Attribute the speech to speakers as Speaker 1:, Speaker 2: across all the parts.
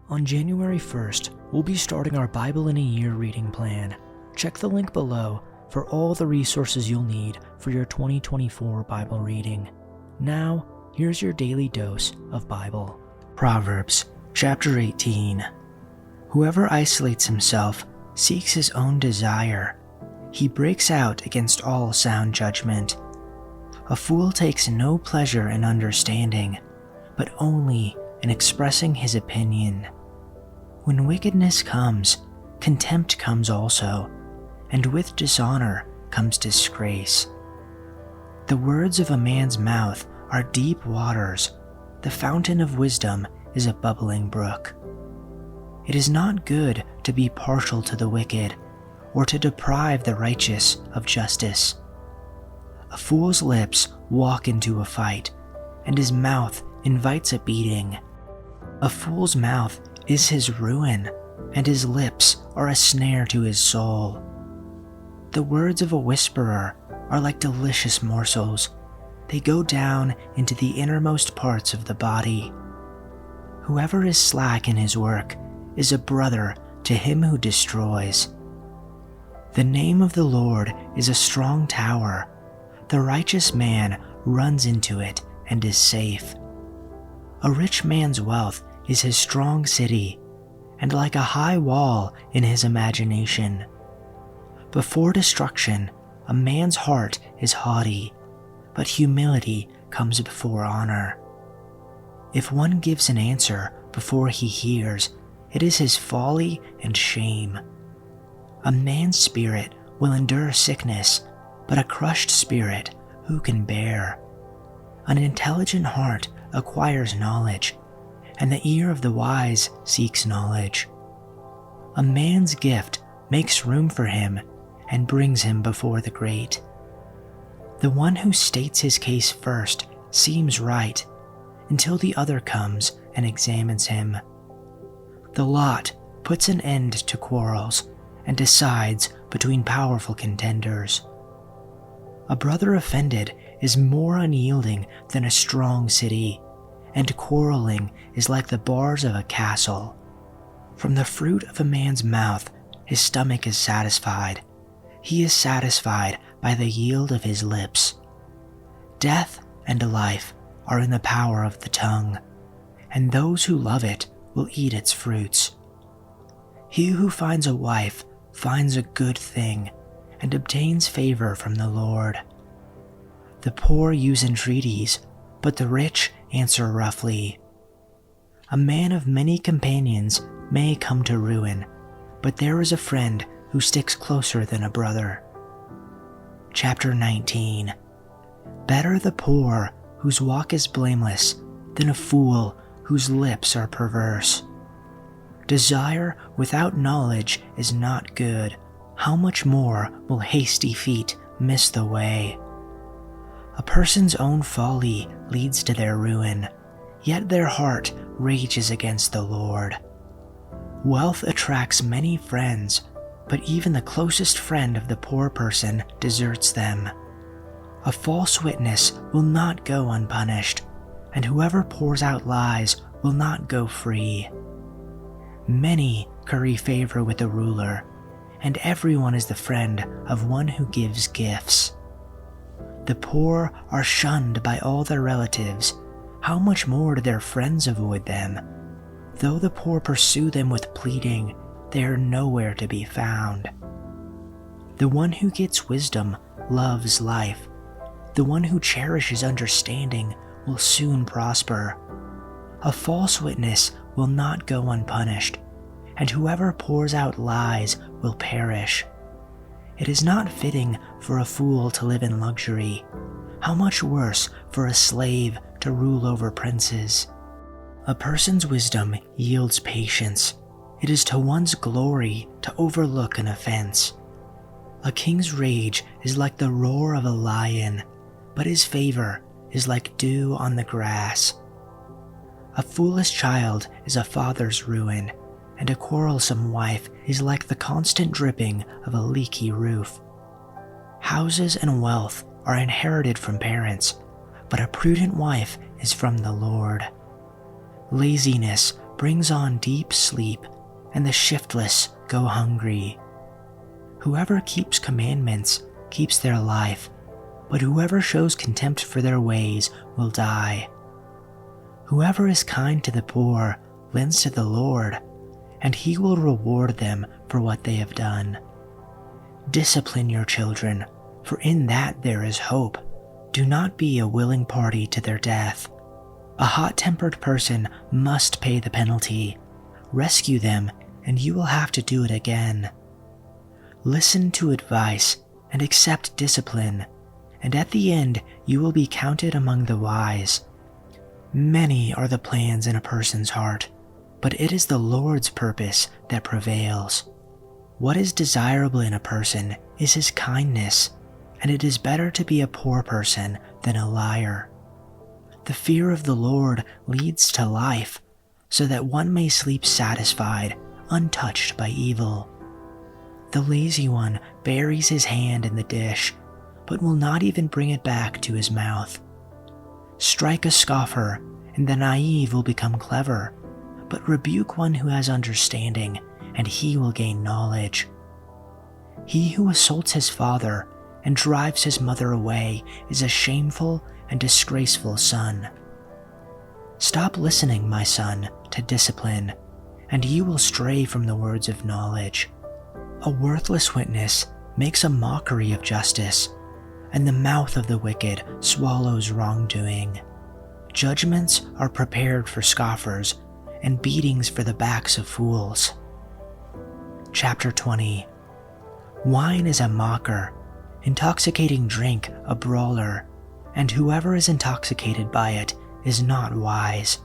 Speaker 1: On January 1st, we'll be starting our Bible in a Year reading plan. Check the link below for all the resources you'll need for your 2024 Bible reading. Now, here's your daily dose of Bible. Proverbs chapter 18. Whoever isolates himself seeks his own desire. He breaks out against all sound judgment. A fool takes no pleasure in understanding, but only in expressing his opinion. When wickedness comes, contempt comes also, and with dishonor comes disgrace. The words of a man's mouth are deep waters. The fountain of wisdom is a bubbling brook. It is not good to be partial to the wicked, or to deprive the righteous of justice. A fool's lips walk into a fight, and his mouth invites a beating. A fool's mouth is his ruin, and his lips are a snare to his soul. The words of a whisperer are like delicious morsels. They go down into the innermost parts of the body. Whoever is slack in his work is a brother to him who destroys. The name of the Lord is a strong tower. The righteous man runs into it and is safe. A rich man's wealth is his strong city, and like a high wall in his imagination. Before destruction, a man's heart is haughty, but humility comes before honor. If one gives an answer before he hears, it is his folly and shame. A man's spirit will endure sickness, but a crushed spirit who can bear? An intelligent heart acquires knowledge, and the ear of the wise seeks knowledge. A man's gift makes room for him and brings him before the great. The one who states his case first seems right, until the other comes and examines him. The lot puts an end to quarrels and decides between powerful contenders. A brother offended is more unyielding than a strong city, and quarreling is like the bars of a castle. From the fruit of a man's mouth, his stomach is satisfied. He is satisfied by the yield of his lips. Death and life are in the power of the tongue, and those who love it will eat its fruits. He who finds a wife finds a good thing and obtains favor from the Lord. The poor use entreaties, but the rich answer roughly. A man of many companions may come to ruin, but there is a friend who sticks closer than a brother. Chapter 19. Better the poor whose walk is blameless than a fool whose lips are perverse. Desire without knowledge is not good. How much more will hasty feet miss the way? A person's own folly leads to their ruin, yet their heart rages against the Lord. Wealth attracts many friends, but even the closest friend of the poor person deserts them. A false witness will not go unpunished, and whoever pours out lies will not go free. Many curry favor with the ruler, and everyone is the friend of one who gives gifts. The poor are shunned by all their relatives. How much more do their friends avoid them? Though the poor pursue them with pleading, they are nowhere to be found. The one who gets wisdom loves life. The one who cherishes understanding will soon prosper. A false witness will not go unpunished, and whoever pours out lies will perish. It is not fitting for a fool to live in luxury. How much worse for a slave to rule over princes? A person's wisdom yields patience. It is to one's glory to overlook an offense. A king's rage is like the roar of a lion, but his favor is like dew on the grass. A foolish child is a father's ruin, and a quarrelsome wife is like the constant dripping of a leaky roof. Houses and wealth are inherited from parents, but a prudent wife is from the Lord. Laziness brings on deep sleep, and the shiftless go hungry. Whoever keeps commandments keeps their life, but whoever shows contempt for their ways will die. Whoever is kind to the poor lends to the Lord, and he will reward them for what they have done. Discipline your children, for in that there is hope. Do not be a willing party to their death. A hot-tempered person must pay the penalty. Rescue them, and you will have to do it again. Listen to advice and accept discipline, and at the end you will be counted among the wise. Many are the plans in a person's heart, but it is the Lord's purpose that prevails. What is desirable in a person is his kindness, and it is better to be a poor person than a liar. The fear of the Lord leads to life, so that one may sleep satisfied, untouched by evil. The lazy one buries his hand in the dish, but will not even bring it back to his mouth. Strike a scoffer, and the naive will become clever, but rebuke one who has understanding, and he will gain knowledge. He who assaults his father and drives his mother away is a shameful and disgraceful son. Stop listening, my son, to discipline, and you will stray from the words of knowledge. A worthless witness makes a mockery of justice, and the mouth of the wicked swallows wrongdoing. Judgments are prepared for scoffers, and beatings for the backs of fools. Chapter 20. Wine is a mocker, intoxicating drink a brawler, and whoever is intoxicated by it is not wise.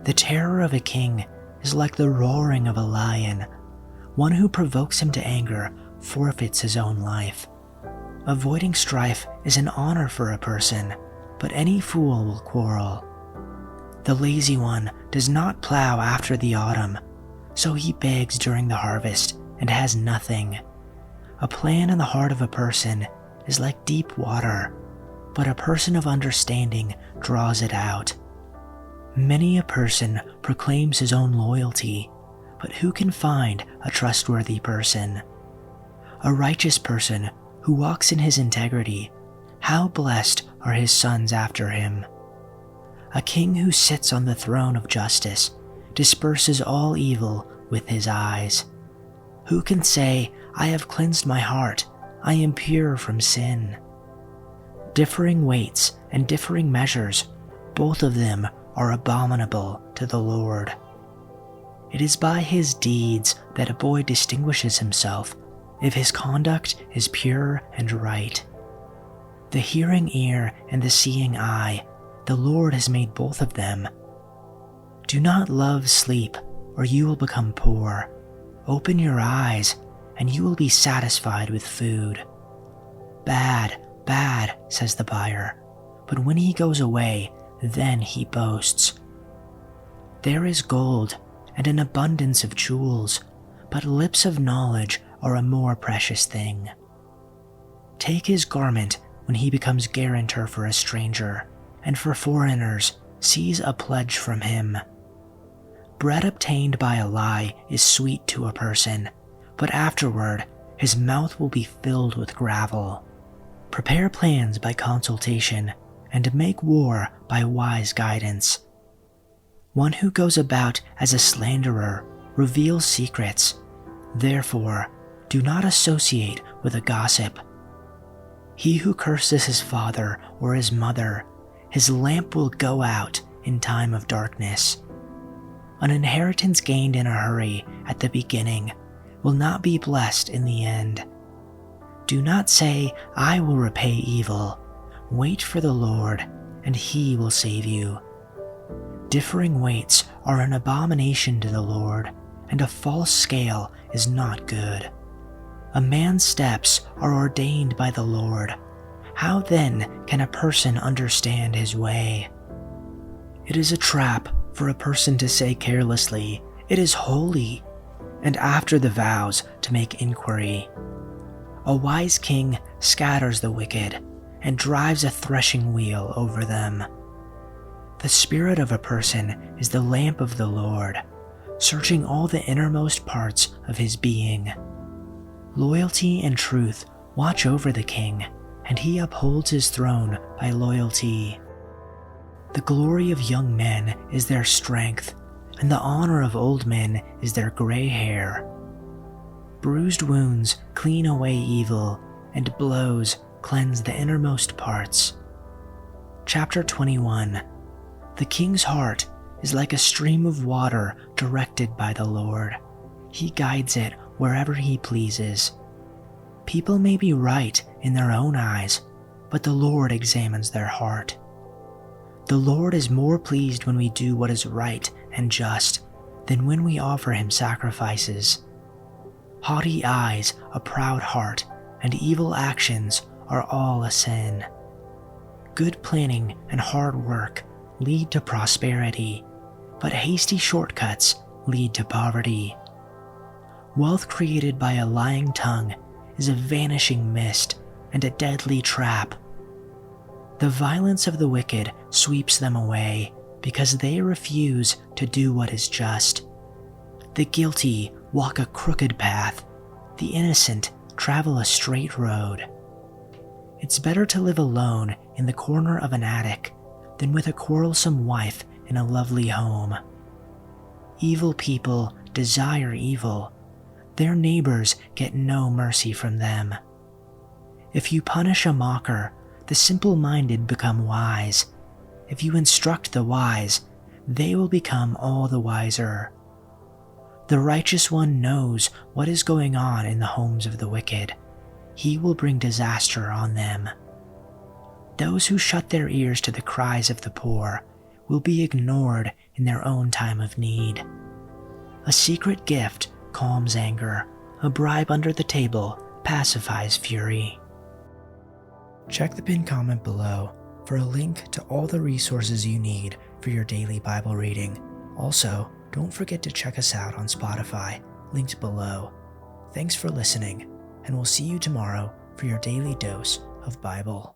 Speaker 1: The terror of a king is like the roaring of a lion. One who provokes him to anger forfeits his own life. Avoiding strife is an honor for a person, but any fool will quarrel. The lazy one does not plow after the autumn, so he begs during the harvest and has nothing. A plan in the heart of a person is like deep water, but a person of understanding draws it out. Many a person proclaims his own loyalty, but who can find a trustworthy person? A righteous person who walks in his integrity, how blessed are his sons after him. A king who sits on the throne of justice disperses all evil with his eyes. Who can say, I have cleansed my heart, I am pure from sin? Differing weights and differing measures, both of them are abominable to the Lord. It is by his deeds that a boy distinguishes himself, if his conduct is pure and right. The hearing ear and the seeing eye, the Lord has made both of them. Do not love sleep, or you will become poor. Open your eyes, and you will be satisfied with food. Bad, bad, says the buyer, but when he goes away, then he boasts. There is gold and an abundance of jewels, but lips of knowledge are a more precious thing. Take his garment when he becomes guarantor for a stranger, and for foreigners seize a pledge from him. Bread obtained by a lie is sweet to a person, but afterward his mouth will be filled with gravel. Prepare plans by consultation, and make war by wise guidance. One who goes about as a slanderer reveals secrets. Therefore, do not associate with a gossip. He who curses his father or his mother, his lamp will go out in time of darkness. An inheritance gained in a hurry at the beginning will not be blessed in the end. Do not say, I will repay evil. Wait for the Lord, and he will save you. Differing weights are an abomination to the Lord, and a false scale is not good. A man's steps are ordained by the Lord. How then can a person understand his way? It is a trap for a person to say carelessly, it is holy, and after the vows to make inquiry. A wise king scatters the wicked and drives a threshing wheel over them. The spirit of a person is the lamp of the Lord, searching all the innermost parts of his being. Loyalty and truth watch over the king, and he upholds his throne by loyalty. The glory of young men is their strength, and the honor of old men is their gray hair. Bruised wounds clean away evil, and blows cleanse the innermost parts. Chapter 21. The king's heart is like a stream of water directed by the Lord. He guides it wherever he pleases. People may be right in their own eyes, but the Lord examines their heart. The Lord is more pleased when we do what is right and just than when we offer him sacrifices. Haughty eyes, a proud heart, and evil actions are all a sin. Good planning and hard work lead to prosperity, but hasty shortcuts lead to poverty. Wealth created by a lying tongue is a vanishing mist and a deadly trap. The violence of the wicked sweeps them away because they refuse to do what is just. The guilty walk a crooked path, the innocent travel a straight road. It's better to live alone in the corner of an attic than with a quarrelsome wife in a lovely home. Evil people desire evil. Their neighbors get no mercy from them. If you punish a mocker, the simple-minded become wise. If you instruct the wise, they will become all the wiser. The righteous one knows what is going on in the homes of the wicked. He will bring disaster on them. Those who shut their ears to the cries of the poor will be ignored in their own time of need. A secret gift calms anger. A bribe under the table pacifies fury. Check the pinned comment below for a link to all the resources you need for your daily Bible reading. Also, don't forget to check us out on Spotify, linked below. Thanks for listening, and we'll see you tomorrow for your daily dose of Bible.